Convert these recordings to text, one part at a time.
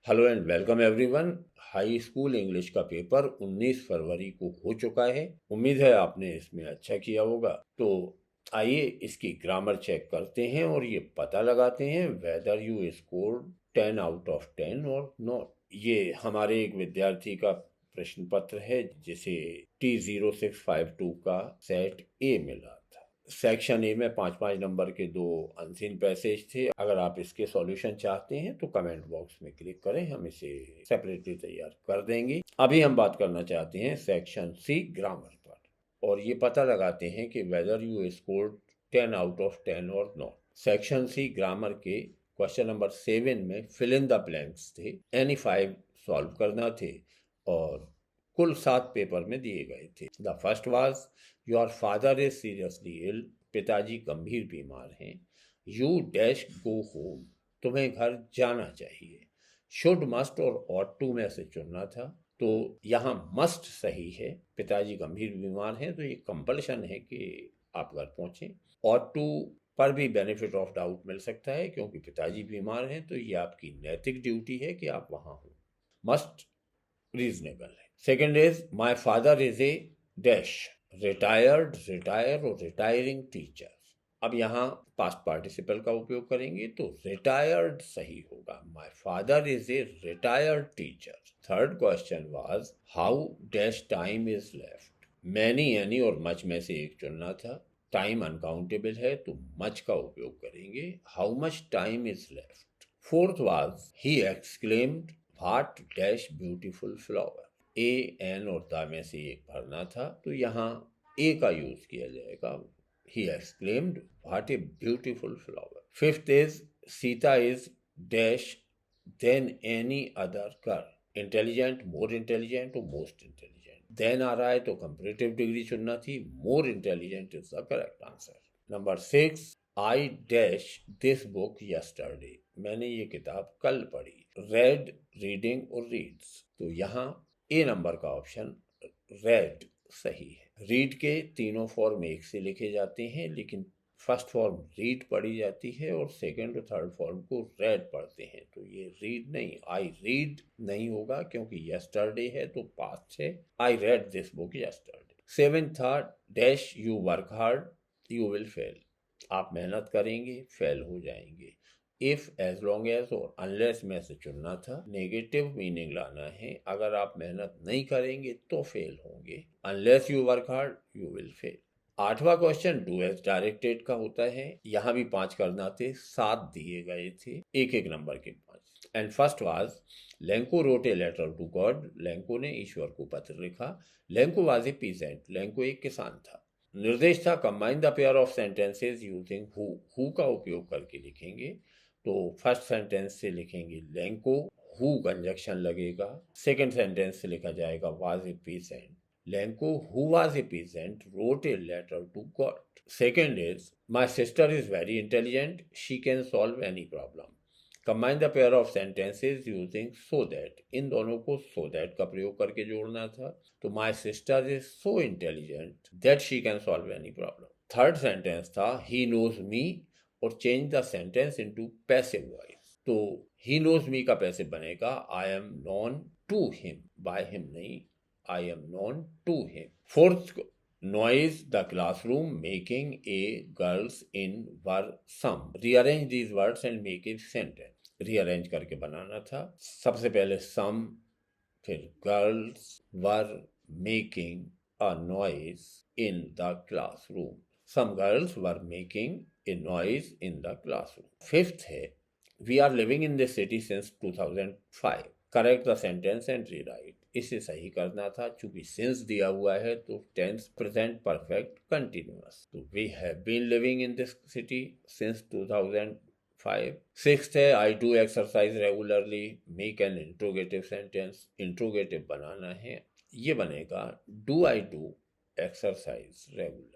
Hello and welcome everyone. High school English का paper 19 फरवरी को हो चुका है। उम्मीद है आपने इसमें अच्छा किया होगा। तो आइए इसकी ग्रामर चेक करते हैं और ये पता लगाते हैं whether you score 10 out of 10 और नॉट। ये हमारे एक विद्यार्थी का प्रश्न पत्र है जिसे T0652 का सेट ए मिला था। सेक्शन ए में 5-5 नंबर के 2 अनसीन पैसेज थे। अगर आप इसके सॉल्यूशन चाहते हैं तो कमेंट बॉक्स में क्लिक करें, हम इसे सेपरेटली तैयार कर देंगे। अभी हम बात करना चाहते हैं सेक्शन सी ग्रामर पर और ये पता लगाते हैं कि whether you score 10 out of 10 और नॉट। सेक्शन सी ग्रामर के क्वेश्चन नंबर 7 में फिल इन द ब्लैंक्स थे, एनी 5 सॉल्व करना थे और कुल 7 पेपर में दिए गए थे। The first was your father is seriously ill, पिताजी गंभीर बीमार हैं। यू डैश गो होम, तुम्हें घर जाना चाहिए। शुड, मस्ट और ऑट टू में से चुनना था, तो यहाँ मस्ट सही है। पिताजी गंभीर बीमार हैं तो ये कंपल्शन है कि आप घर पहुंचे। ऑट टू पर भी बेनिफिट ऑफ डाउट मिल सकता है क्योंकि पिताजी बीमार हैं तो ये आपकी नैतिक ड्यूटी है कि आप वहां हो। मस्ट रीजनेबल है। Second is my father is a dash, retired, retire और रिटायरिंग टीचर। अब यहाँ पास्ट पार्टिसिपल का उपयोग करेंगे तो रिटायर्ड सही होगा। My father is a retired teacher. Third question was how dash time is left. Many, any और मच में से एक चुनना था। टाइम अनकाउंटेबल है तो मच का उपयोग करेंगे। How much time is left. Fourth was he exclaimed what dash beautiful flower. A, an और द में से एक भरना था तो यहाँ ए का यूज किया जाएगा। He exclaimed, what a beautiful flower. Fifth is Sita is dash than any other girl. Intelligent, more intelligent or most intelligent. Then आ रहा है तो comparative degree चुनना थी। More intelligent is the correct answer. Number 6, I dash this book yesterday. मैंने ये किताब कल पढ़ी। Read, reading और reads. तो यहाँ ए नंबर का ऑप्शन read सही है। रीड के तीनों फॉर्म एक से लिखे जाते हैं लेकिन फर्स्ट फॉर्म रीड पढ़ी जाती है और सेकंड और थर्ड फॉर्म को रेड पढ़ते हैं, तो ये रीड नहीं, आई रीड नहीं होगा क्योंकि यस्टरडे है तो पास्ट है। I read this book yesterday. Seventh था dash you work hard, you will fail. आप मेहनत करेंगे, फेल हो जाएंगे। इफ, एज लॉन्ग एज और अनलेस में से चुनना था। नेगेटिव मीनिंग लाना है, अगर आप मेहनत नहीं करेंगे तो फेल होंगे। Unless you work hard you will fail. आठवां क्वेश्चन डू एज डायरेक्टेड का होता है। यहाँ भी 5 करना थे, 7 दिए गए थे, एक एक नंबर के 5। And first was Lencho wrote a letter to God. Lencho ने ईश्वर को पत्र लिखा। Lencho was a peasant, Lencho एक किसान था। निर्देश था combine the pair of sentences using who का उपयोग करके लिखेंगे। तो फर्स्ट सेंटेंस से लिखेंगे लेंको, हु कंजक्शन लगेगा। सेकंड सेंटेंस से लिखा जाएगा was a peasant. Lencho who was a peasant wrote a letter to God. Second is my sister is very intelligent, she can solve any problem. Combine the pair of sentences using so that. इन दोनों को so that का प्रयोग करके जोड़ना था। तो my sister is so intelligent that she can solve any problem. Third sentence था ही नोज मी और change the sentence into passive voice. तो ही नोज मी का पैसिव बनेगा I am known to him, by him नहीं, I am known to him. Fourth, noise the classroom making a girls in were some. Rearrange these words and make a sentence. Rearrange करके बनाना था। सबसे पहले सम, फिर girls were making a noise in the classroom. Some girls were making a noise in the classroom. Fifth है we are living in this city since 2005. Correct the sentence and rewrite. इसे सही करना था, चूंकि since दिया हुआ है तो tense present perfect continuous. तो we have been living in this city since 2005. Sixth है I do exercise regularly. Make an interrogative sentence. Interrogative बनाना है, ये बनेगा do I do exercise regularly.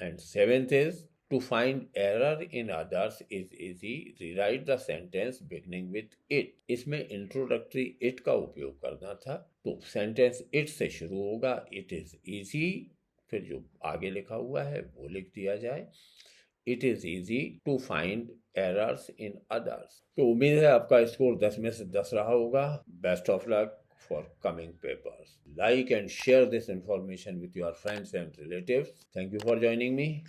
And seventh is to find error in others is easy. Rewrite the sentence beginning with it. इसमें introductory it का उपयोग करना था, तो sentence it से शुरू होगा। It is easy, फिर जो आगे लिखा हुआ है वो लिख दिया जाए। It is easy to find errors in others. तो उम्मीद है आपका स्कोर 10 में से 10 रहा होगा. Best of luck for coming papers. Like and share this information with your friends and relatives. Thank you for joining me.